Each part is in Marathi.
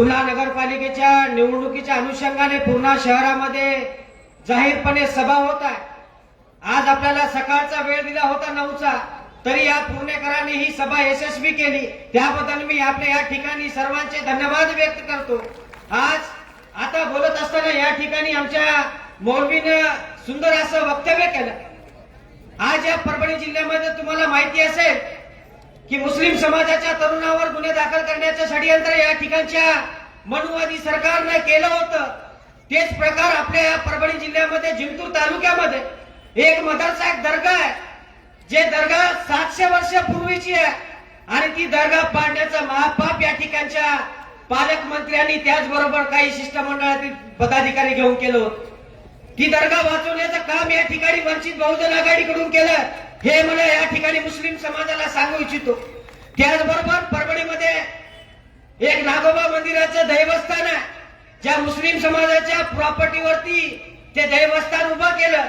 पूर्णा नगरपालिकेच्या निवडणुकीच्या अनुषंगाने पूर्णा शहरामध्ये जाहीरपणे सभा होत आहे। आज आपल्याला सकाळचा वेळ दिला होता 9चा, तरी या पुणेकरांनी ही सभा यशस्वी केली, त्याबद्दल मी आपल्या या ठिकाणी सर्वांचे धन्यवाद व्यक्त करतो। आज आता बोलत असताना या ठिकाणी आमच्या मौलवीनं सुंदर असं वक्तव्य केलं। आज या परभणी जिल्ह्यामध्ये तुम्हाला माहिती असेल की मुस्लिम समाजाच्या तरुणावर गुन्हे दाखल करण्याचं षडयंत्र या ठिकाणच्या मनुवादी सरकारने केलं होतं। तेच प्रकार आपल्या या परभणी जिल्ह्यामध्ये जिंतूर तालुक्यामध्ये एक मदरसा, एक दर्गा आहे, जे दर्गा 700 वर्षापूर्वीची आहे आणि ती दर्गा पाडण्याचं महापाप या ठिकाणच्या पालकमंत्र्यांनी त्याचबरोबर काही शिष्टमंडळातील पदाधिकारी घेऊन केलं होतं। ती दर्गा वाचवण्याचं काम या ठिकाणी वंचित बहुजन आघाडीकडून केलं, हे मला या ठिकाणी मुस्लिम समाजाला सांगू इच्छितो। त्याचबरोबर परभणीमध्ये एक नागोबा मंदिराचं दैवस्थान आहे, ज्या मुस्लिम समाजाच्या प्रॉपर्टीवरती ते दैवस्थान उभं केलं।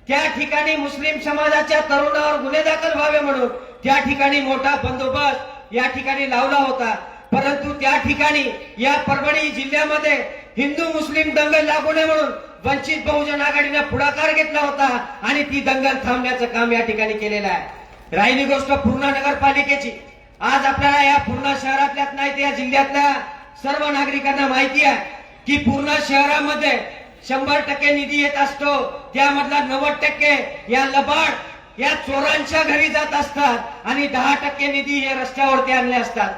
त्या ठिकाणी मुस्लिम समाजाच्या तरुणावर गुन्हे दाखल व्हावे म्हणून त्या ठिकाणी मोठा बंदोबस्त या ठिकाणी लावला होता, परंतु त्या ठिकाणी या परभणी जिल्ह्यामध्ये हिंदू मुस्लिम दंगल लागू नये म्हणून वंचित बहुजन आघाडीने पुढाकार घेतला होता आणि ती दंगल थांबण्याचं काम या ठिकाणी केलेलं आहे। राहिली गोष्ट पूर्णा नगरपालिकेची, आज आपल्याला या पूर्णा शहरातल्याच नाही तर या जिल्ह्यातल्या सर्व नागरिकांना माहिती आहे की पूर्णा शहरामध्ये 100% निधी येत असतो, त्यामधला 90% या लबाड या चोरांच्या घरी जात असतात आणि 10% निधी हे रस्त्यावरती आणले असतात।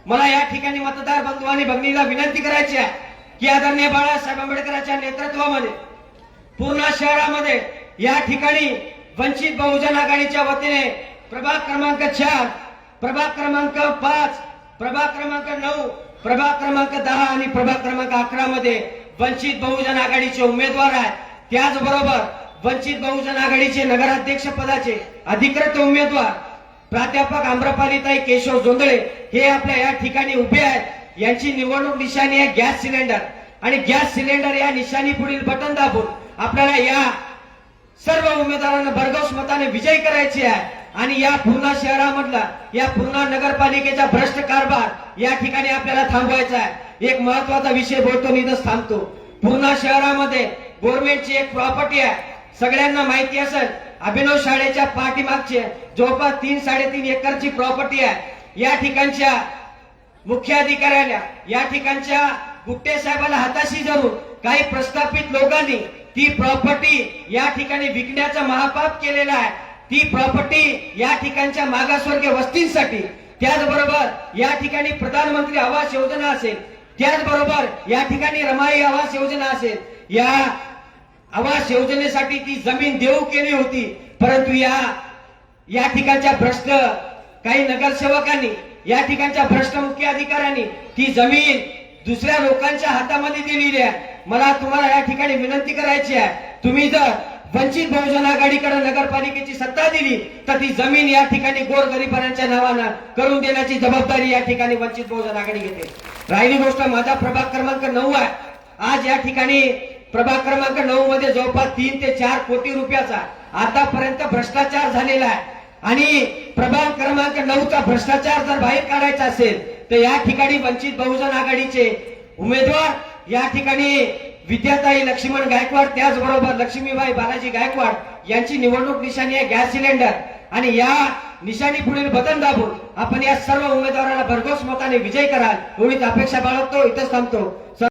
मला या ठिकाणी मतदार बंधू आणि भगिनीला विनंती करायची आहे की आदरणीय बाळासाहेब आंबेडकरांच्या नेतृत्वामध्ये पूर्णा शहरामध्ये या ठिकाणी वंचित बहुजन आघाडीच्या वतीने प्रभाग क्रमांक 4, प्रभाग क्रमांक 5, प्रभाग क्रमांक 9, प्रभाग क्रमांक 10 आणि प्रभाग क्रमांक 11 मध्ये वंचित बहुजन आघाडीचे उमेदवार आहेत। त्याचबरोबर वंचित बहुजन आघाडीचे नगराध्यक्ष पदाचे अधिकृत उमेदवार प्राध्यापक आम्रपालीताई केशव जोंधळे हे आपल्या या ठिकाणी उभे आहेत। यांची निवडणूक निशाणी आहे गॅस सिलेंडर, आणि गॅस सिलेंडर या निशाणी पुढील बटन दाबून आपल्याला या सर्व उमेदवारांना भरघोस मताने विजयी करायचे आहे आणि या पूर्णा शहरामधला या पूर्णा नगरपालिकेचा भ्रष्ट कारभार या ठिकाणी आपल्याला थांबवायचा आहे। एक महत्वाचा विषय बोलतो निदस थांबतो। पूर्णा शहरामध्ये गव्हर्नमेंटची एक प्रॉपर्टी आहे, सगळ्यांना माहिती असेल, अभिनव शाळेच्या पाठीमागचे जवळपास 3-3.5 एकरची प्रॉपर्टी आहे। या ठिकाणच्या मुख्याधिकाऱ्याला, या ठिकाणच्या गुट्टे साहेबाला हाताशी धरून काही प्रस्थापित लोकांनी ती प्रॉपर्टी या ठिकाणी विकण्याचा महापाप केलेला आहे। ती प्रॉपर्टी या ठिकाणच्या मागासवर्गीय वस्तींसाठी, त्याचबरोबर या ठिकाणी प्रधानमंत्री आवास योजना असेल, त्याचबरोबर या ठिकाणी रमाई आवास योजना असेल, या आवास योजनेसाठी ती जमीन देऊ केली होती, परंतु या ठिकाणच्या भ्रष्ट काही नगरसेवकांनी, या ठिकाणच्या भ्रष्ट मुख्य अधिकाऱ्यांनी ती जमीन दुसऱ्या लोकांच्या हातामध्ये दिलेली आहे। मला तुम्हाला या ठिकाणी विनंती करायची आहे, तुम्ही जर वंचित बहुजन आघाडीकडे नगरपालिकेची सत्ता दिली तर ती जमीन या ठिकाणी गोरगरिबांच्या नावानं करून देण्याची जबाबदारी या ठिकाणी वंचित बहुजन आघाडी घेते। राहिली गोष्ट माझा प्रभाग क्रमांक 9 आहे। आज या ठिकाणी प्रभाग क्रमांक 9 मध्ये जवळपास 3 ते 4 कोटी रुपयाचा आतापर्यंत भ्रष्टाचार झालेला आहे आणि प्रभाग क्रमांक 9चा भ्रष्टाचार जर बाहेर काढायचा असेल तर या ठिकाणी वंचित बहुजन आघाडीचे उमेदवार या ठिकाणी विद्याताई लक्ष्मण गायकवाड, त्याचबरोबर लक्ष्मीबाई बालाजी गायकवाड यांची निवडणूक निशाणी आहे गॅस सिलेंडर, आणि या निशाणी पुढील बटन दाबून आपण या सर्व उमेदवारांना भरघोस मताने विजय कराल एवढीच अपेक्षा बाळगतो। इथंच थांबतो।